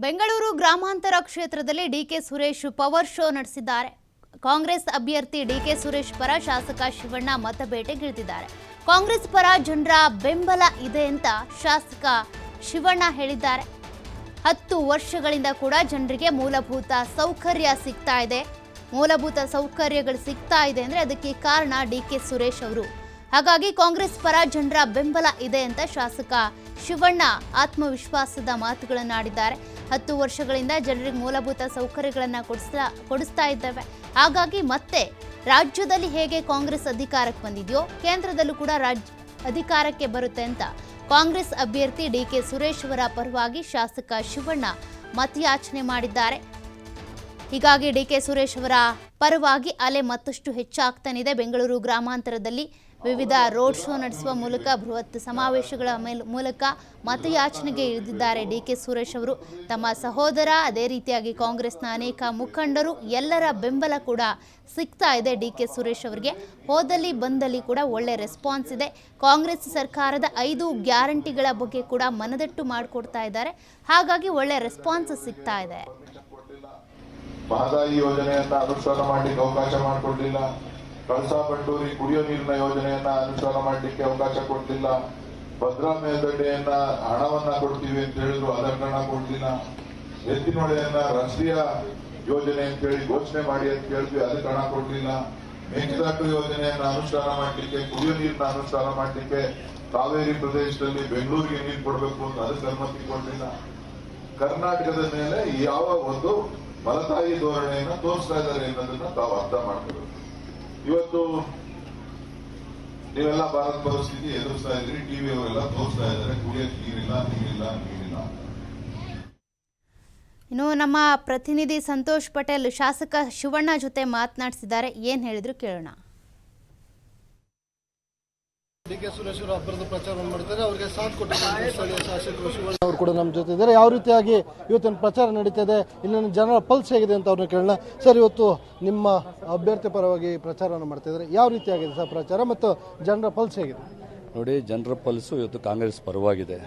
ಬೆಂಗಳೂರು ಗ್ರಾಮಾಂತರ ಕ್ಷೇತ್ರದಲ್ಲಿ DK Suresh power show ನಡೆಸಿದ್ದಾರೆ. ಕಾಂಗ್ರೆಸ್ ಅಭ್ಯರ್ಥಿ ಡಿಕೆ ಸುರೇಶ್ ಪರ ಶಾಸಕ ಶಿವಣ್ಣ ಮತಬೇಟೆಗಿಳಿದಿದ್ದಾರೆ. ಕಾಂಗ್ರೆಸ್ ಪರ ಜನರ ಬೆಂಬಲ ಇದೆ ಅಂತ ಶಾಸಕ ಶಿವಣ್ಣ ಹೇಳಿದ್ದಾರೆ. 10 ವರ್ಷಗಳಿಂದ ಕೂಡ ಜನರಿಗೆ ಮೂಲಭೂತ ಸೌಕರ್ಯ ಸಿಗ್ತಾ ಇದೆ. ಮೂಲಭೂತ ಸೌಕರ್ಯಗಳು ಸಿಗ್ತಾ ಇದೆ ಅಂದ್ರೆ ಅದಕ್ಕೆ ಕಾರಣ ಡಿಕೆ ಸುರೇಶ್ ಅವರು. ಹಾಗಾಗಿ ಕಾಂಗ್ರೆಸ್ ಪರ ಜನರ ಬೆಂಬಲ ಇದೆ ಅಂತ ಶಾಸಕ ಶಿವಣ್ಣ ಆತ್ಮವಿಶ್ವಾಸದ ಮಾತುಗಳನ್ನಾಡಿದ್ದಾರೆ. 10 ವರ್ಷಗಳಿಂದ ಜನರಿಗೆ ಮೂಲಭೂತ ಸೌಕರ್ಯಗಳನ್ನು ಕೊಡಿಸ್ತಾ ಇದ್ದೇವೆ. ಹಾಗಾಗಿ ಮತ್ತೆ ರಾಜ್ಯದಲ್ಲಿ ಹೇಗೆ ಕಾಂಗ್ರೆಸ್ ಅಧಿಕಾರಕ್ಕೆ ಬಂದಿದೆಯೋ ಕೇಂದ್ರದಲ್ಲೂ ಕೂಡ ಅಧಿಕಾರಕ್ಕೆ ಬರುತ್ತೆ ಅಂತ ಕಾಂಗ್ರೆಸ್ ಅಭ್ಯರ್ಥಿ ಡಿಕೆ ಸುರೇಶ್ ಅವರ ಪರವಾಗಿ ಶಾಸಕ ಶಿವಣ್ಣ ಮತಯಾಚನೆ ಮಾಡಿದ್ದಾರೆ. ಹೀಗಾಗಿ ಡಿಕೆ ಸುರೇಶ್ ಅವರ ಪರವಾಗಿ ಅಲೆ ಮತ್ತಷ್ಟು ಹೆಚ್ಚಾಗ್ತಾನಿದೆ. ಬೆಂಗಳೂರು ಗ್ರಾಮಾಂತರದಲ್ಲಿ ವಿವಿಧ ರೋಡ್ ಶೋ ನಡೆಸುವ ಮೂಲಕ ಬೃಹತ್ ಸಮಾವೇಶಗಳ ಮೂಲಕ ಮತಯಾಚನೆಗೆ ಇಳಿದಿದ್ದಾರೆ ಡಿಕೆ ಸುರೇಶ್ ಅವರು. ತಮ್ಮ ಸಹೋದರ, ಅದೇ ರೀತಿಯಾಗಿ ಕಾಂಗ್ರೆಸ್ನ ಅನೇಕ ಮುಖಂಡರು ಎಲ್ಲರ ಬೆಂಬಲ ಕೂಡ ಸಿಗ್ತಾ ಇದೆ ಡಿಕೆ ಸುರೇಶ್ ಅವರಿಗೆ. ಹೋದಲ್ಲಿ ಬಂದಲ್ಲಿ ಕೂಡ ಒಳ್ಳೆ ರೆಸ್ಪಾನ್ಸ್ ಇದೆ. ಕಾಂಗ್ರೆಸ್ ಸರ್ಕಾರದ 5 ಗ್ಯಾರಂಟಿಗಳ ಬಗ್ಗೆ ಕೂಡ ಮನದಟ್ಟು ಮಾಡಿಕೊಡ್ತಾ ಇದ್ದಾರೆ. ಹಾಗಾಗಿ ಒಳ್ಳೆ ರೆಸ್ಪಾನ್ಸ್ ಸಿಗ್ತಾ ಇದೆ. ಮಹದಾಯಿ ಯೋಜನೆಯನ್ನ ಅನುಷ್ಠಾನ ಮಾಡಲಿಕ್ಕೆ ಅವಕಾಶ ಮಾಡಿಕೊಡ್ಲಿಲ್ಲ. ಕಳಸಾ ಬಂಡೂರಿ ಕುಡಿಯೋ ನೀರಿನ ಯೋಜನೆಯನ್ನ ಅನುಷ್ಠಾನ ಮಾಡಲಿಕ್ಕೆ ಅವಕಾಶ ಕೊಡ್ತಿಲ್ಲ. ಭದ್ರಾ ಮೇಲ್ದಂಡೆಯನ್ನ ಹಣವನ್ನ ಕೊಡ್ತೀವಿ ಅಂತ ಹೇಳಿದ್ರು, ಅದಕ್ಕೆ ಹಣ ಕೊಡ್ಲಿಲ್ಲ. ಎತ್ತಿನೊಳೆಯನ್ನ ರಾಷ್ಟ್ರೀಯ ಯೋಜನೆ ಅಂತ ಹೇಳಿ ಘೋಷಣೆ ಮಾಡಿ ಅಂತ ಹೇಳಿದ್ವಿ, ಅದಕ್ಕೆ ಹಣ ಕೊಡ್ಲಿಲ್ಲ. ಮೇಕೆದಾಟು ಯೋಜನೆಯನ್ನ ಅನುಷ್ಠಾನ ಮಾಡಲಿಕ್ಕೆ, ಕುಡಿಯೋ ನೀರಿನ ಅನುಷ್ಠಾನ ಮಾಡಲಿಕ್ಕೆ ಕಾವೇರಿ ಪ್ರದೇಶದಲ್ಲಿ ಬೆಂಗಳೂರಿಗೆ ನೀರು ಕೊಡಬೇಕು ಅಂತ ಅದಕ್ಕೆ ಅನುಮತಿ ಕೊಡ್ಲಿಲ್ಲ. ಕರ್ನಾಟಕದ ಮೇಲೆ ಯಾವ ಒಂದು ಮಲತಾಯಿ ಧೋರಣೆಯನ್ನ ತೋರಿಸ್ತಾ ಇದ್ದಾರೆ ಅನ್ನೋದನ್ನ ತಾವು ಅರ್ಥ ಮಾಡ್ಕೋಬೇಕು. ಇವತ್ತು ನೀವೆಲ್ಲ ಭಾರತ ಪರಿಸ್ಥಿತಿ ಎದುರಿಸ್ತಾ ಇದ್ರಿ, ಟಿವಿ ಅವರೆಲ್ಲ ತೋರಿಸ್ತಾ ಇದ್ದಾರೆ, ಕುಡಿಯಕ್ಕೆ ನೀರಿಲ್ಲ. ಇನ್ನು ನಮ್ಮ ಪ್ರತಿನಿಧಿ ಸಂತೋಷ್ ಪಟೇಲ್ ಶಾಸಕ ಶಿವಣ್ಣ ಜೊತೆ ಮಾತನಾಡಿಸಿದ್ದಾರೆ. ಏನ್ ಹೇಳಿದ್ರು ಕೇಳೋಣ. ಡಿಕೆ ಸುರೇಶ್ ಅವರು ಅಬ್ಬರದ ಪ್ರಚಾರ ಮಾಡ್ತಾರೆ. ಅವರಿಗೆ ಸಾಥ್ ಕೊಟ್ಟಿದ್ದಾರೆ ಸ್ಥಳೀಯ ಶಾಸಕರು ಶಿವಣ್ಣ ಅವರು ಕೂಡ ನಮ್ಮ ಜೊತೆ ಇದ್ದಾರೆ. ಯಾವ ರೀತಿಯಾಗಿ ಇವತ್ತಿನ ಪ್ರಚಾರ ನಡೀತಿದೆ, ಇಲ್ಲಿನ ಜನರ ಪಲ್ಸ್ ಹೇಗಿದೆ ಅಂತ ಅವ್ರನ್ನ ಕೇಳೋಣ. ಸರ್, ಇವತ್ತು ನಿಮ್ಮ ಅಭ್ಯರ್ಥಿ ಪರವಾಗಿ ಪ್ರಚಾರವನ್ನು ಮಾಡ್ತಿದ್ದಾರೆ. ಯಾವ ರೀತಿಯಾಗಿದೆ ಸರ್ ಪ್ರಚಾರ ಮತ್ತು ಜನರ ಪಲ್ಸ್ ಹೇಗಿದೆ? ನೋಡಿ, ಜನರ ಪಲ್ಸು ಇವತ್ತು ಕಾಂಗ್ರೆಸ್ ಪರವಾಗಿದೆ.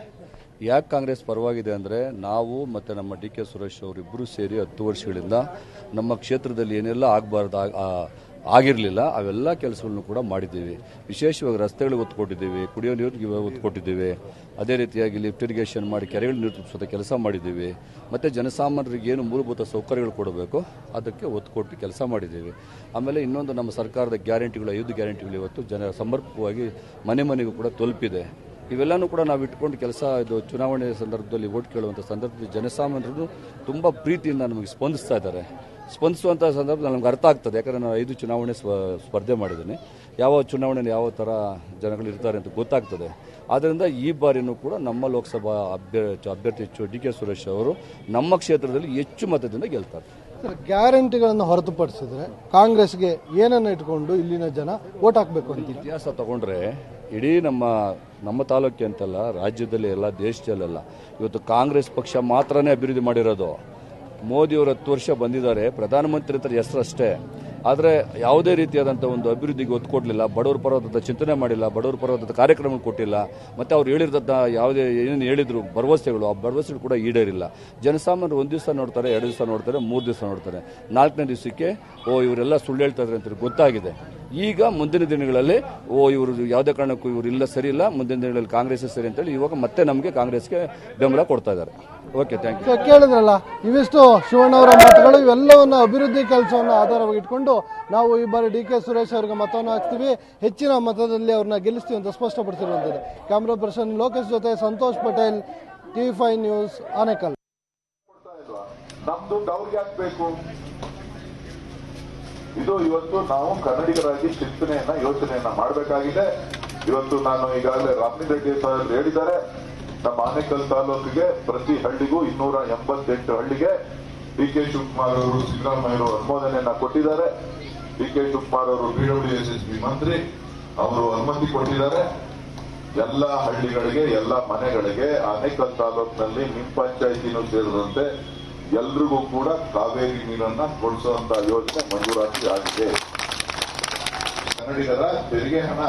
ಯಾಕೆ ಕಾಂಗ್ರೆಸ್ ಪರವಾಗಿದೆ ಅಂದರೆ, ನಾವು ಮತ್ತು ನಮ್ಮ ಡಿ ಕೆ ಸುರೇಶ್ ಅವರಿಬ್ಬರು ಸೇರಿ 10 ವರ್ಷಗಳಿಂದ ನಮ್ಮ ಕ್ಷೇತ್ರದಲ್ಲಿ ಏನೆಲ್ಲ ಆಗಿರಲಿಲ್ಲ ಅವೆಲ್ಲ ಕೆಲಸಗಳನ್ನು ಕೂಡ ಮಾಡಿದ್ದೀವಿ. ವಿಶೇಷವಾಗಿ ರಸ್ತೆಗಳಿಗೆ ಒತ್ತು ಕೊಟ್ಟಿದ್ದೀವಿ, ಕುಡಿಯೋ ನೀರಿಗೆ ಒತ್ತು ಕೊಟ್ಟಿದ್ದೀವಿ. ಅದೇ ರೀತಿಯಾಗಿ ಲಿಫ್ಟ್ ಇರಿಗೇಷನ್ ಮಾಡಿ ಕೆರೆಗಳು ನೀರು ತುಂಬಿಸೋ ಕೆಲಸ ಮಾಡಿದ್ದೀವಿ. ಮತ್ತು ಜನಸಾಮಾನ್ಯರಿಗೆ ಏನು ಮೂಲಭೂತ ಸೌಕರ್ಯಗಳು ಕೊಡಬೇಕು ಅದಕ್ಕೆ ಒತ್ತು ಕೊಟ್ಟು ಕೆಲಸ ಮಾಡಿದ್ದೀವಿ. ಆಮೇಲೆ ಇನ್ನೊಂದು, ನಮ್ಮ ಸರ್ಕಾರದ ಗ್ಯಾರಂಟಿಗಳು 5 ಗ್ಯಾರಂಟಿಗಳು ಇವತ್ತು ಜನ ಸಮರ್ಪಕವಾಗಿ ಮನೆ ಮನೆಗೂ ಕೂಡ ತಲುಪಿದೆ. ಇವೆಲ್ಲನೂ ಕೂಡ ನಾವು ಇಟ್ಕೊಂಡು ಕೆಲಸ, ಇದು ಚುನಾವಣೆ ಸಂದರ್ಭದಲ್ಲಿ ಓಟ್ ಕೇಳುವಂಥ ಸಂದರ್ಭದಲ್ಲಿ ಜನಸಾಮಾನ್ಯರು ತುಂಬ ಪ್ರೀತಿಯಿಂದ ನಮಗೆ ಸ್ಪಂದಿಸ್ತಾ ಇದ್ದಾರೆ. ಸ್ಪಂದಿಸುವಂಥ ಸಂದರ್ಭದಲ್ಲಿ ನಮ್ಗೆ ಅರ್ಥ ಆಗ್ತದೆ. ಯಾಕಂದರೆ ನಾನು 5 ಚುನಾವಣೆ ಸ್ಪರ್ಧೆ ಮಾಡಿದ್ದೀನಿ. ಯಾವ ಚುನಾವಣೆಯಲ್ಲಿ ಯಾವ ಥರ ಜನಗಳು ಇರ್ತಾರೆ ಅಂತ ಗೊತ್ತಾಗ್ತದೆ. ಆದ್ದರಿಂದ ಈ ಬಾರಿಯೂ ಕೂಡ ನಮ್ಮ ಲೋಕಸಭಾ ಅಭ್ಯರ್ಥಿ ಡಿ ಕೆ ಸುರೇಶ್ ಅವರು ನಮ್ಮ ಕ್ಷೇತ್ರದಲ್ಲಿ ಹೆಚ್ಚು ಮತದಿಂದ ಗೆಲ್ತಾರೆ. ಗ್ಯಾರಂಟಿಗಳನ್ನು ಹೊರತುಪಡಿಸಿದ್ರೆ ಕಾಂಗ್ರೆಸ್ಗೆ ಏನನ್ನು ಇಟ್ಕೊಂಡು ಇಲ್ಲಿನ ಜನ ವೋಟ್ ಹಾಕಬೇಕು ಅಂತ ಇತಿಹಾಸ ತಗೊಂಡ್ರೆ ಇಡೀ ನಮ್ಮ ತಾಲೂಕೆ ಅಂತಲ್ಲ, ರಾಜ್ಯದಲ್ಲಿ ಎಲ್ಲ, ದೇಶದಲ್ಲೆಲ್ಲ ಇವತ್ತು ಕಾಂಗ್ರೆಸ್ ಪಕ್ಷ ಮಾತ್ರನೇ ಅಭಿವೃದ್ಧಿ ಮಾಡಿರೋದು. ಮೋದಿಯವರು 10 ವರ್ಷ ಬಂದಿದ್ದಾರೆ, ಪ್ರಧಾನಮಂತ್ರಿ ಅಂತ ಹೆಸರಷ್ಟೇ. ಆದರೆ ಯಾವುದೇ ರೀತಿಯಾದಂಥ ಒಂದು ಅಭಿವೃದ್ಧಿಗೆ ಒತ್ತು ಕೊಡಲಿಲ್ಲ. ಬಡವರ ಪರವಾದಂಥ ಚಿಂತನೆ ಮಾಡಿಲ್ಲ, ಬಡವರ ಪರವಾದಂಥ ಕಾರ್ಯಕ್ರಮ ಕೊಟ್ಟಿಲ್ಲ. ಮತ್ತು ಅವ್ರು ಹೇಳಿದಂಥ ಯಾವುದೇ ಏನೇನು ಹೇಳಿದ್ರು ಭರವಸೆಗಳು, ಆ ಭರವಸೆಗಳು ಕೂಡ ಈಡೇರಿಲ್ಲ. ಜನಸಾಮಾನ್ಯರು 1 ದಿವಸ ನೋಡ್ತಾರೆ, 2 ದಿವಸ ನೋಡ್ತಾರೆ, 3 ದಿವಸ ನೋಡ್ತಾರೆ. 4ನೇ ದಿವಸಕ್ಕೆ ಇವರೆಲ್ಲ ಸುಳ್ಳು ಹೇಳ್ತಾ ಇದ್ದಾರೆ ಅಂತ ಗೊತ್ತಾಗಿದೆ. ಈಗ ಮುಂದಿನ ದಿನಗಳಲ್ಲಿ ಇವರು ಯಾವುದೇ ಕಾರಣಕ್ಕೂ ಇವರು ಇಲ್ಲ, ಸರಿ ಇಲ್ಲ, ಮುಂದಿನ ದಿನಗಳಲ್ಲಿ ಕಾಂಗ್ರೆಸ್ ಸರಿ ಅಂತೇಳಿ ಇವಾಗ ಮತ್ತೆ ನಮಗೆ ಕಾಂಗ್ರೆಸ್ಗೆ ಬೆಂಬಲ ಕೊಡ್ತಾ ಇದ್ದಾರೆ. Okay, thank you. ಕೇಳಿದ್ರಲ್ಲ, ಇವಿಷ್ಟು ಶಿವಣ್ಣ ಅವರ ಮಾತುಗಳು. ಇವೆಲ್ಲವನ್ನು ಅಭಿವೃದ್ಧಿ ಕೆಲಸವನ್ನು ಆಧಾರವಾಗಿ ಇಟ್ಕೊಂಡು ನಾವು ಈ ಬಾರಿ ಡಿ ಕೆ ಸುರೇಶ್ ಅವರಿಗೆ ಮತವನ್ನು ಹಾಕ್ತೀವಿ, ಹೆಚ್ಚಿನ ಮತದಲ್ಲಿ ಅವ್ರನ್ನ ಗೆಲ್ಲಿಸ್ತೀವಿ ಅಂತ ಸ್ಪಷ್ಟಪಡಿಸಿರುವಂಥದ್ದು. ಕ್ಯಾಮ್ರಾ ಪರ್ಸನ್ ಲೋಕೇಶ್ ಜೊತೆ ಸಂತೋಷ್ ಪಟೇಲ್, TV5 ನ್ಯೂಸ್, ಆನೇಕಲ್. ನಮ್ದು ಅವ್ರಿಗೆ ಹಾಕ್ಬೇಕು. ಇದು ಇವತ್ತು ನಾವು ಕನ್ನಡಿಗರಾಗಿ ಚಿಂತನೆಯನ್ನ, ಯೋಚನೆಯನ್ನ ಮಾಡಬೇಕಾಗಿದೆ. ಇವತ್ತು ನಾನು ಈಗಾಗಲೇ ರಾಮಲಿಂಗ ರೆಡ್ಡಿ ಸರ್ ಹೇಳಿದ್ದಾರೆ, ನಮ್ಮ ಆನೇಕಲ್ ತಾಲೂಕಿಗೆ ಪ್ರತಿ ಹಳ್ಳಿಗೂ 288 ಹಳ್ಳಿಗೆ ಡಿ ಕೆ ಶಿವಕುಮಾರ್ ಅವರು, ಸಿದ್ದರಾಮಯ್ಯ ಅವರು ಅನುಮೋದನೆಯನ್ನ ಕೊಟ್ಟಿದ್ದಾರೆ. ಡಿ ಕೆ ಶಿವಕುಮಾರ್ ಅವರು PWSSB ಮಂತ್ರಿ, ಅವರು ಅನುಮತಿ ಕೊಟ್ಟಿದ್ದಾರೆ. ಎಲ್ಲ ಹಳ್ಳಿಗಳಿಗೆ, ಎಲ್ಲ ಮನೆಗಳಿಗೆ ಆನೇಕಲ್ ತಾಲೂಕಿನಲ್ಲಿ ನಿಮ್ಮ ಪಂಚಾಯಿತಿನೂ ಸೇರಿದಂತೆ ಎಲ್ರಿಗೂ ಕೂಡ ಕಾವೇರಿ ನೀರನ್ನ ಕೊಡಿಸುವಂತ ಯೋಜನೆ ಮಂಜೂರಾತಿ ಆಗಿದೆ. ಕನ್ನಡಿಗರ ತೆರಿಗೆ ಹಣ